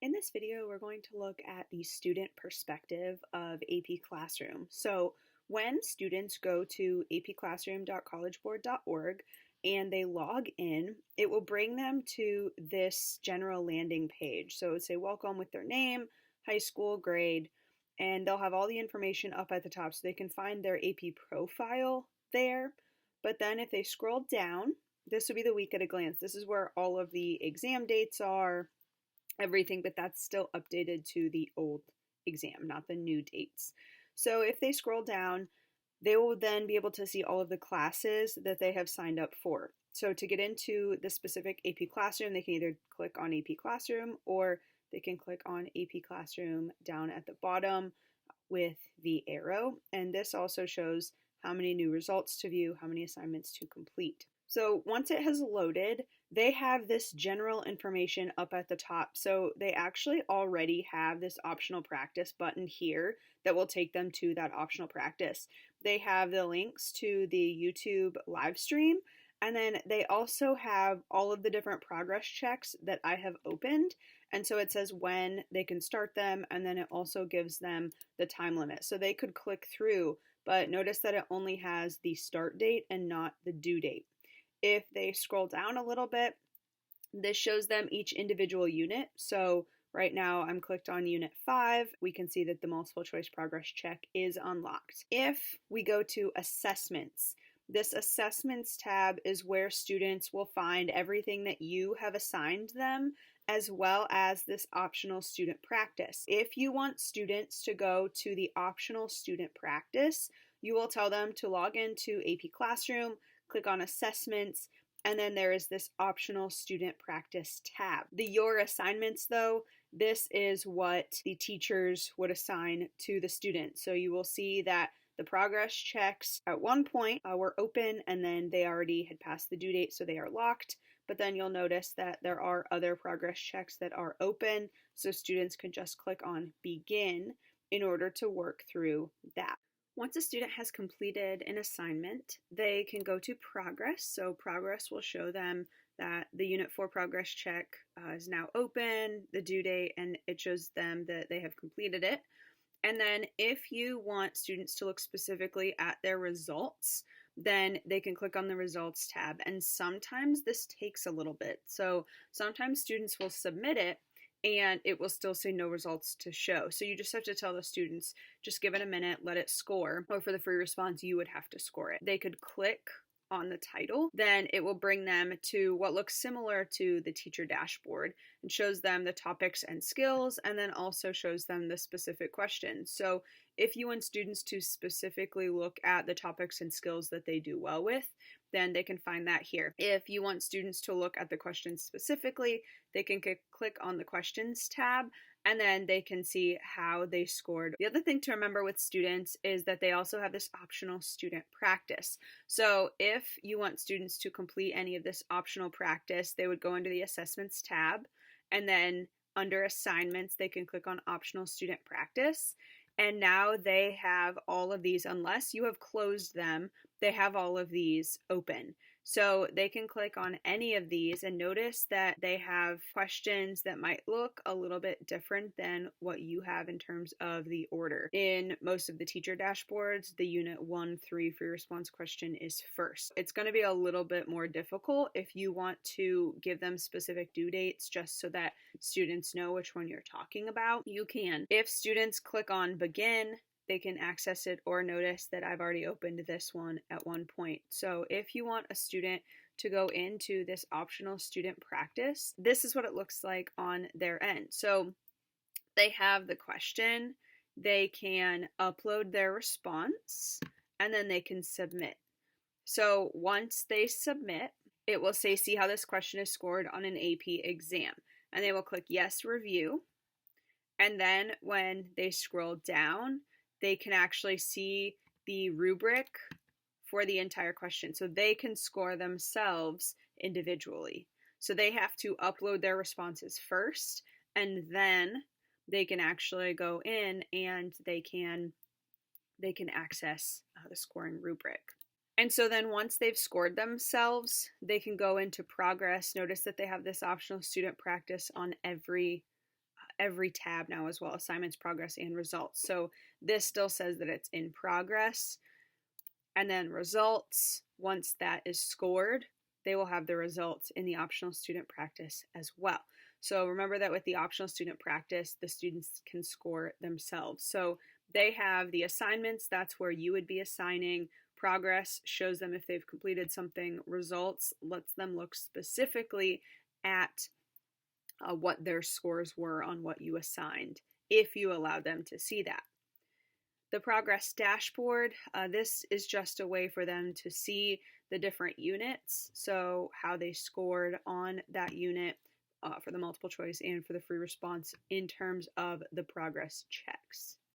In this video, we're going to look at the student perspective of AP Classroom. So when students go to apclassroom.collegeboard.org and they log in, it will bring them to this general landing page. So it would say welcome with their name, high school, grade, and they'll have all the information up at the top so they can find their AP profile there. But then if they scroll down, this will be the week at a glance. This is where all of the exam dates are, everything, but that's still updated to the old exam, not the new dates. So if they scroll down, they will then be able to see all of the classes that they have signed up for. So to get into the specific AP Classroom, they can either click on AP Classroom or they can click on AP Classroom down at the bottom with the arrow. And this also shows how many new results to view, how many assignments to complete. So once it has loaded, they have this general information up at the top. So they actually already have this optional practice button here that will take them to that optional practice. They have the links to the YouTube live stream, and then they also have all of the different progress checks that I have opened. And so it says when they can start them, and then it also gives them the time limit. So they could click through, but notice that it only has the start date and not the due date. If they scroll down a little bit, this shows them each individual unit. So right now I'm clicked on Unit 5. We can see that the multiple choice progress check is unlocked. If we go to Assessments, this Assessments tab is where students will find everything that you have assigned them, as well as this optional student practice. If you want students to go to the optional student practice, you will tell them to log into AP Classroom, click on Assessments, and then there is this optional student practice tab. The Your Assignments, though, this is what the teachers would assign to the students. So you will see that the progress checks at one point were open, and then they already had passed the due date, so they are locked. But then you'll notice that there are other progress checks that are open, so students can just click on Begin in order to work through that. Once a student has completed an assignment, they can go to Progress. So Progress will show them that the Unit 4 progress check is now open, the due date, and it shows them that they have completed it. And then if you want students to look specifically at their results, then they can click on the Results tab. And sometimes this takes a little bit. So sometimes students will submit it and it will still say no results to show. So you just have to tell the students, just give it a minute, let it score, or for the free response, you would have to score it. They could click on the title, then it will bring them to what looks similar to the teacher dashboard and shows them the topics and skills, and then also shows them the specific questions. So if you want students to specifically look at the topics and skills that they do well with, then they can find that here. If you want students to look at the questions specifically, they can click on the Questions tab, and then they can see how they scored. The other thing to remember with students is that they also have this optional student practice. So if you want students to complete any of this optional practice, they would go into the Assessments tab, and then under Assignments, they can click on Optional Student Practice. And now they have all of these, unless you have closed them, they have all of these open. So they can click on any of these and notice that they have questions that might look a little bit different than what you have in terms of the order. In most of the teacher dashboards, the Unit 1-3 free response question is first. It's going to be a little bit more difficult if you want to give them specific due dates just so that students know which one you're talking about. You can. If students click on Begin, they can access it, or notice that I've already opened this one at one point. So if you want a student to go into this optional student practice, this is what it looks like on their end. So they have the question, they can upload their response, and then they can submit. So once they submit, it will say, see how this question is scored on an AP exam. And they will click Yes, Review. And then when they scroll down, they can actually see the rubric for the entire question. So they can score themselves individually. So they have to upload their responses first, and then they can actually go in and they can access the scoring rubric. And so then once they've scored themselves, they can go into Progress. Notice that they have this optional student practice on every every tab now as well, assignments, progress, and results. So this still says that it's in progress. And then results, once that is scored, they will have the results in the optional student practice as well. So remember that with the optional student practice, the students can score themselves. So they have the assignments, that's where you would be assigning. Progress shows them if they've completed something. Results lets them look specifically at what their scores were on what you assigned, if you allowed them to see that. The progress dashboard, this is just a way for them to see the different units, so how they scored on that unit for the multiple choice and for the free response in terms of the progress checks.